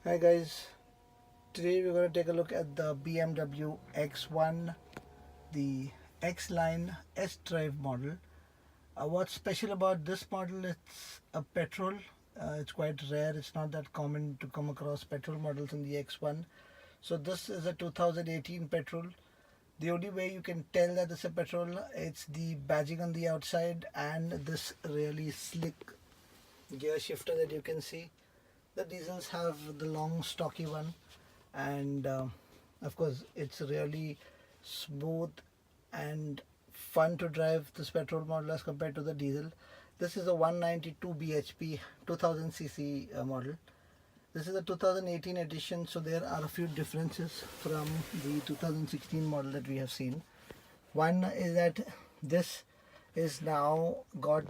Hi guys, today we're going to take a look at the BMW X1, the X-Line S-Drive model. What's special about this model? It's a petrol. It's quite rare. It's not that common to come across petrol models in the X1. So this is a 2018 petrol. The only way you can tell that it's a petrol, it's the badging on the outside and this really slick gear shifter that you can see. The diesels have the long stocky one, and of course it's really smooth and fun to drive this petrol model as compared to the diesel. This is a 192 bhp 2000cc model. This is a 2018 edition, so there are a few differences from the 2016 model that we have seen. One is that this is now got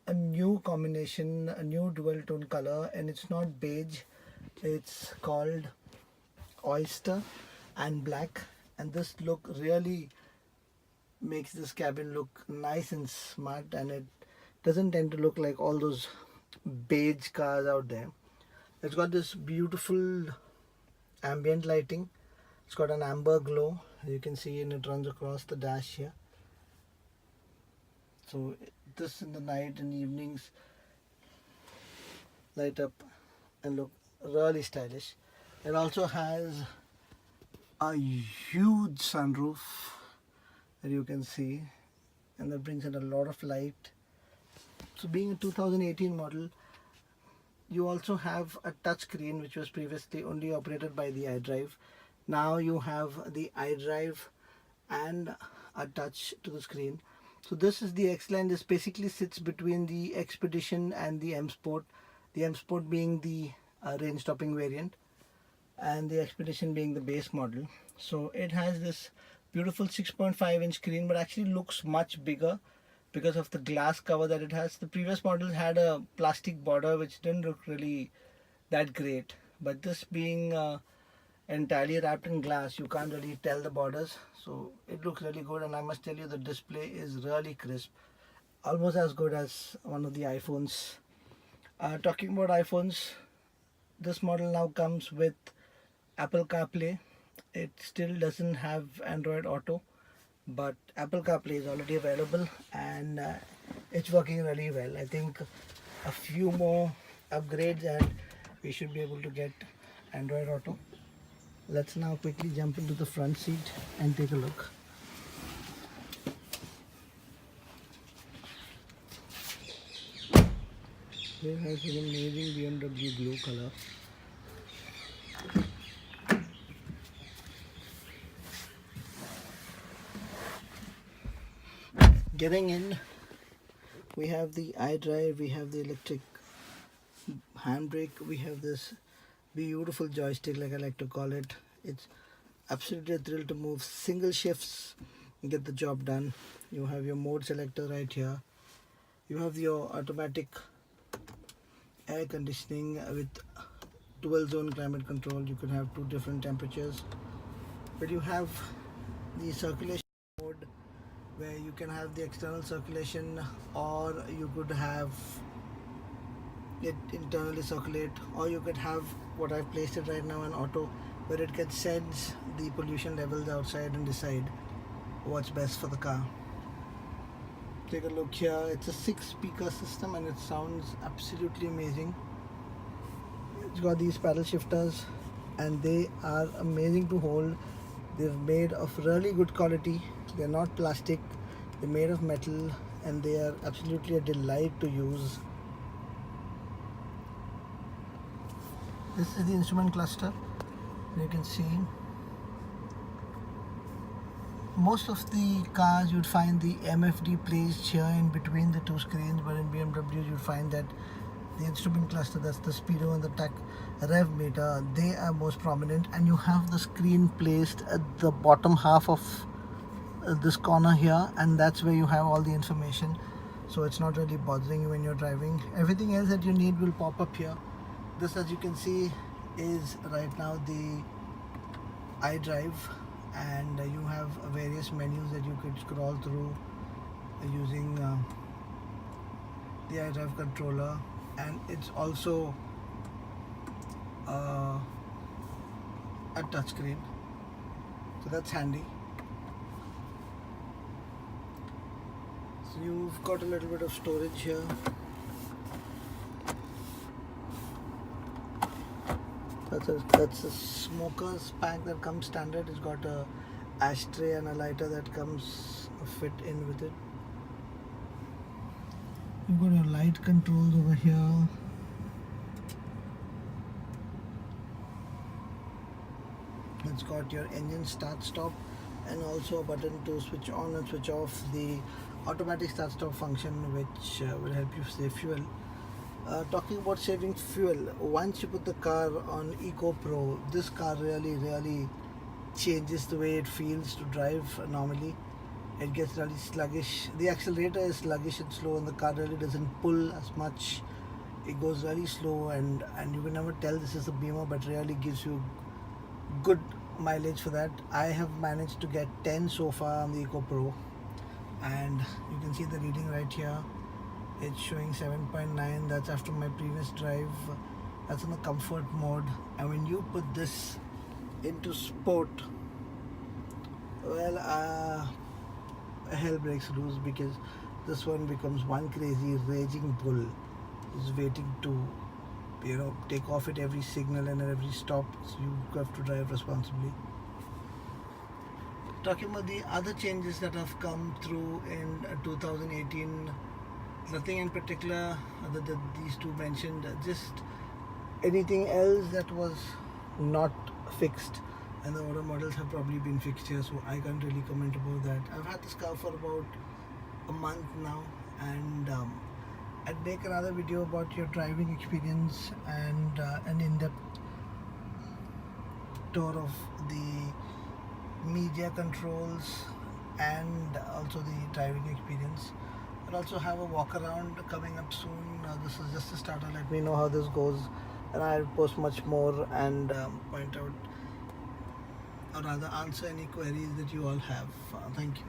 a new combination, a new dual tone color, and it's not beige, it's called oyster and black, and this look really makes this cabin look nice and smart, and it doesn't tend to look like all those beige cars out there. It's got this beautiful ambient lighting. It's got an amber glow, you can see, and it runs across the dash here. So this in the night and evenings light up and look really stylish. It also has a huge sunroof that you can see, and that brings in a lot of light. So being a 2018 model, you also have a touch screen, which was previously only operated by the iDrive. Now you have the iDrive and a touch to the screen. So this is the X-Line. This basically sits between the Expedition and the M Sport. The M Sport being the range topping variant, and the Expedition being the base model. So it has this beautiful 6.5-inch screen, but actually looks much bigger because of the glass cover that it has. The previous models had a plastic border which didn't look really that great, but this being entirely wrapped in glass, you can't really tell the borders, so it looks really good. And I must tell you, the display is really crisp, almost as good as one of the iPhones. Talking about iPhones, this model now comes with Apple CarPlay. It still doesn't have Android Auto, but Apple CarPlay is already available, and it's working really well. I think a few more upgrades and we should be able to get Android Auto. Let's now quickly jump into the front seat and take a look. Here has an amazing BMW glow color. Getting in, we have the iDrive, we have the electric handbrake, we have this beautiful joystick, like I like to call it. It's absolutely a thrill to move single shifts and get the job done. You have your mode selector right here. You have your automatic air conditioning with dual zone climate control. You could have two different temperatures, but you have the circulation mode where you can have the external circulation, or you could have it internally circulate, or you could have what I've placed it right now in auto, where it can sense the pollution levels outside and decide what's best for the car. Take a look here. It's a 6-speaker system and it sounds absolutely amazing. It's got these paddle shifters and they are amazing to hold. They're made of really good quality. They're not plastic, they're made of metal, and they are absolutely a delight to use. This is the instrument cluster. You can see most of the cars you'd find the MFD placed here in between the two screens, but in BMW you'd find that the instrument cluster, that's the speedo and the tach rev meter, they are most prominent, and you have the screen placed at the bottom half of this corner here, and that's where you have all the information, so it's not really bothering you when you're driving. Everything else that you need will pop up here. This, as you can see, is right now the iDrive, and you have various menus that you could scroll through using the iDrive controller, and it's also a touchscreen, so that's handy. So you've got a little bit of storage here. That's a smoker's pack that comes standard. It's got a ashtray and a lighter that comes fit in with it. You've got your light controls over here. It's got your engine start stop and also a button to switch on and switch off the automatic start stop function, which will help you save fuel. Talking about saving fuel, once you put the car on Eco Pro, this car really changes the way it feels to drive normally. It gets really sluggish. The accelerator is sluggish and slow, and the car really doesn't pull as much. It goes really slow, and you can never tell this is a Beamer, but really gives you good mileage for that. I have managed to get 10 so far on the Eco Pro, and you can see the reading right here. It's showing 7.9. That's after my previous drive. That's in the comfort mode, and when you put this into sport, well, hell breaks loose, because this one becomes one crazy raging bull. Is waiting to, take off at every signal and at every stop, so you have to drive responsibly. Talking about the other changes that have come through in 2018, nothing in particular other than these two mentioned. Just anything else that was not fixed, and the older models have probably been fixed here, so I can't really comment about that. I've had this car for about a month now, and I'd make another video about your driving experience and an in-depth tour of the media controls and also the driving experience. I'll also have a walk around coming up soon. This is just a starter. Let me know how this goes, and I'll post much more and point out or rather answer any queries that you all have. Thank you.